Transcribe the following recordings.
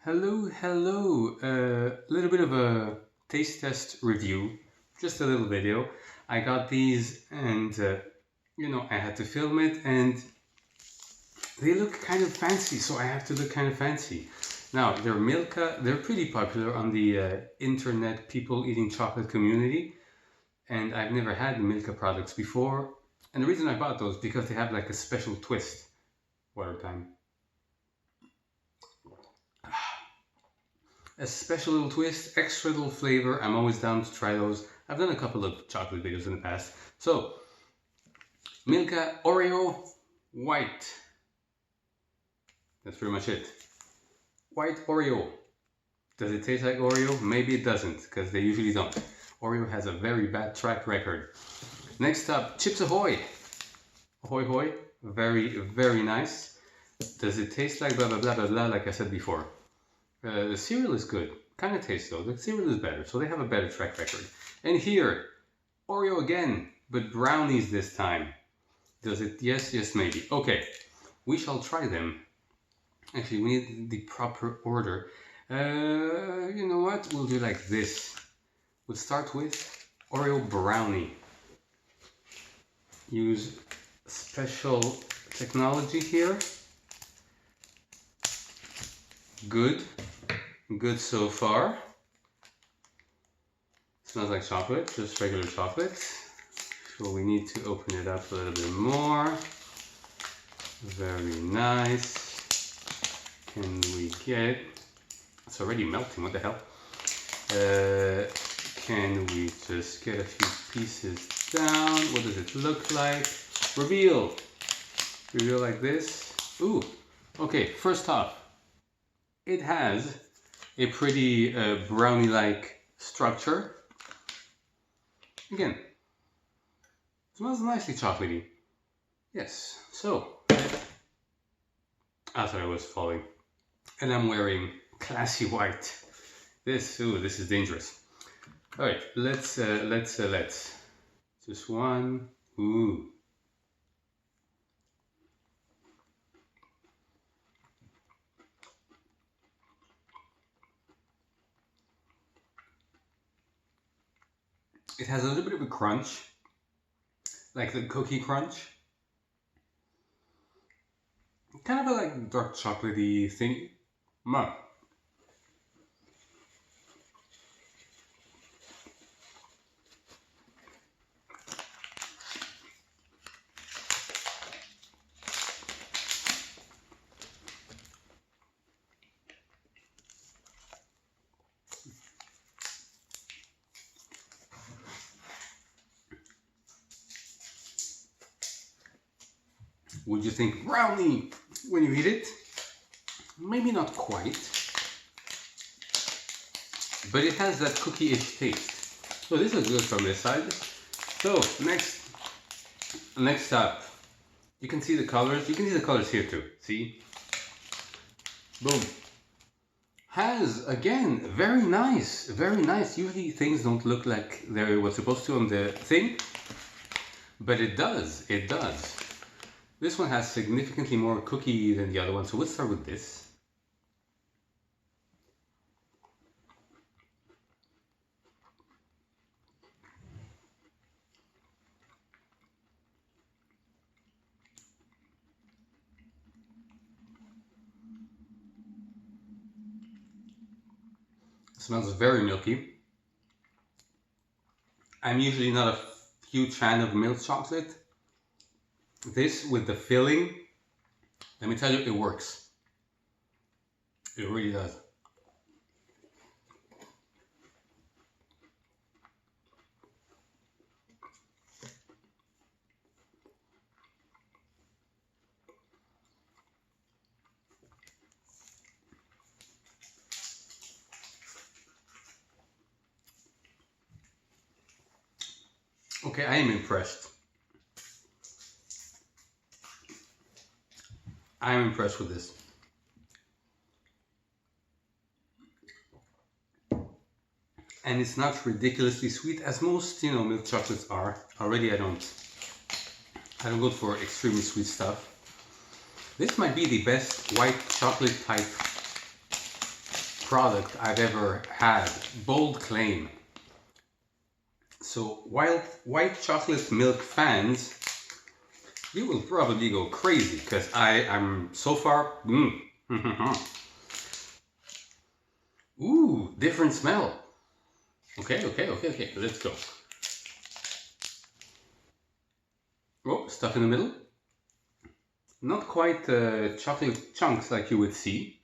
Hello. A little bit of a taste test review, just a little video. I got these and, I had to film it and they look kind of fancy, so I have to look kind of fancy. Now, they're Milka, they're pretty popular on the internet people eating chocolate community, and I've never had Milka products before. And the reason I bought those because they have like a special twist. Water time. A special little twist, extra little flavor. I'm always down to try those. I've done a couple of chocolate videos in the past. So, Milka Oreo white. That's pretty much it. White Oreo. Does it taste like Oreo? Maybe it doesn't, because they usually don't. Oreo has a very bad track record. Next up, Chips Ahoy. Ahoy hoy. Very nice. Does it taste like blah blah blah blah blah like I said before? The cereal is good. Kind of tastes though. The cereal is better, so they have a better track record. And here, Oreo again, but brownies this time. Does it? Yes, maybe. Okay, we shall try them. Actually, we need the proper order. You know what? We'll do like this. We'll start with Oreo brownie. Use special technology here. Good so far. Smells like chocolate, just regular chocolate. So we need to open it up a little bit more. Very nice. Can we get... It's already melting, what the hell? Can we just get a few pieces down? What does it look like? Reveal! Reveal like this. Ooh! Okay, first off, it has a pretty brownie-like structure. Again, smells nicely chocolatey. Yes, so I thought I was falling. And I'm wearing classy white. This is dangerous. All right, let's. Just one. Ooh. It has a little bit of a crunch, like the cookie crunch. Kind of a like dark chocolatey thing. Would you think brownie when you eat it? Maybe not quite, but it has that cookie-ish taste. So this is good from this side. So next up, you can see the colors. You can see the colors here too. See? Boom. Has again very nice. Usually things don't look like they were supposed to on the thing, but it does. This one has significantly more cookie than the other one, so let's start with this. It smells very milky. I'm usually not a huge fan of milk chocolate. This with the filling, let me tell you, it works. It really does. Okay, I am impressed. I'm impressed with this. And it's not ridiculously sweet as most, milk chocolates are. Already I don't go for extremely sweet stuff. This might be the best white chocolate type product I've ever had. Bold claim. So white chocolate milk fans, you will probably go crazy because I'm so far. Ooh, different smell. Okay, let's go. Oh, stuff in the middle. Not quite chocolate chunks like you would see.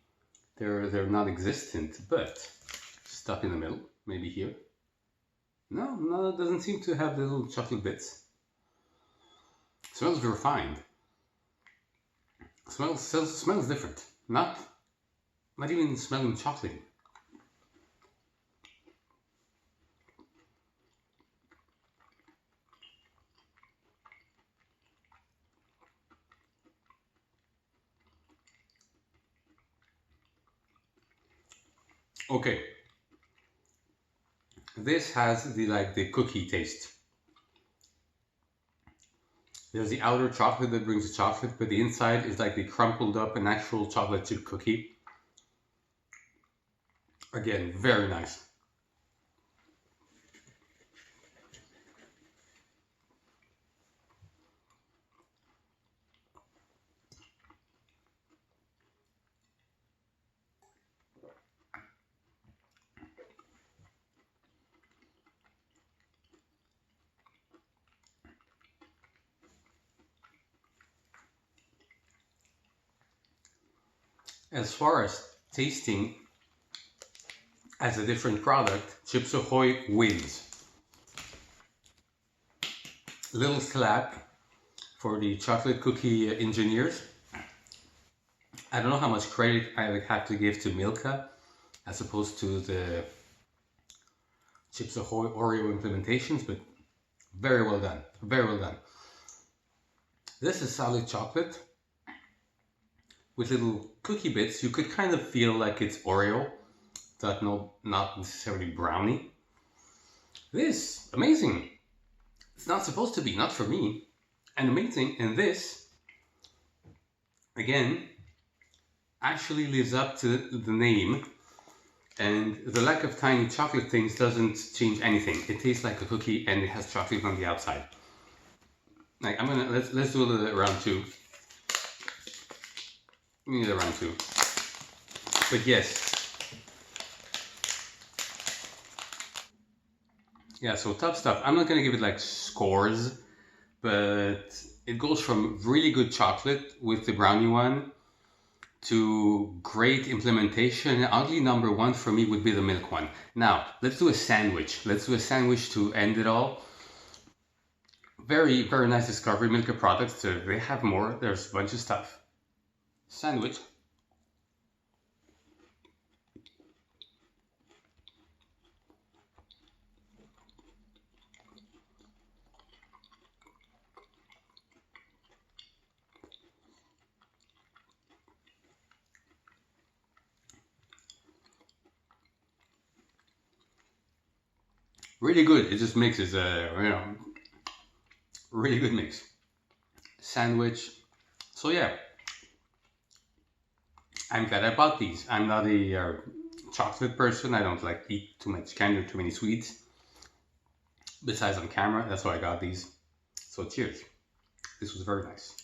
They're not existent, but stuff in the middle, maybe here. No, it doesn't seem to have the little chocolate bits. Smells refined. Smells different. Not even smelling chocolate. Okay. This has the cookie taste. There's the outer chocolate that brings the chocolate, but the inside is like the crumpled up an actual chocolate chip cookie. Again, very nice. As far as tasting as a different product, Chips Ahoy wins. Little slap for the chocolate cookie engineers. I don't know how much credit I would have to give to Milka as opposed to the Chips Ahoy Oreo implementations, but very well done, very well done. This is solid chocolate with little cookie bits. You could kind of feel like it's Oreo, but not necessarily brownie. This, amazing. It's not supposed to be, not for me. And amazing, and this, again, actually lives up to the name. And the lack of tiny chocolate things doesn't change anything. It tastes like a cookie and it has chocolate on the outside. Like let's do a little round two. We need a round two. But yes. Yeah, so top stuff. I'm not gonna give it like scores, but it goes from really good chocolate with the brownie one to great implementation. Oddly, number one for me would be the milk one. Now, let's do a sandwich. Let's do a sandwich to end it all. Very, very nice discovery. Milka products, they have more. There's a bunch of stuff. Sandwich. Really good. It just mixes, really good mix. Sandwich. So yeah, I'm glad I bought these. I'm not a chocolate person. I don't like eat too much candy or too many sweets. Besides on camera, that's why I got these. So cheers. This was very nice.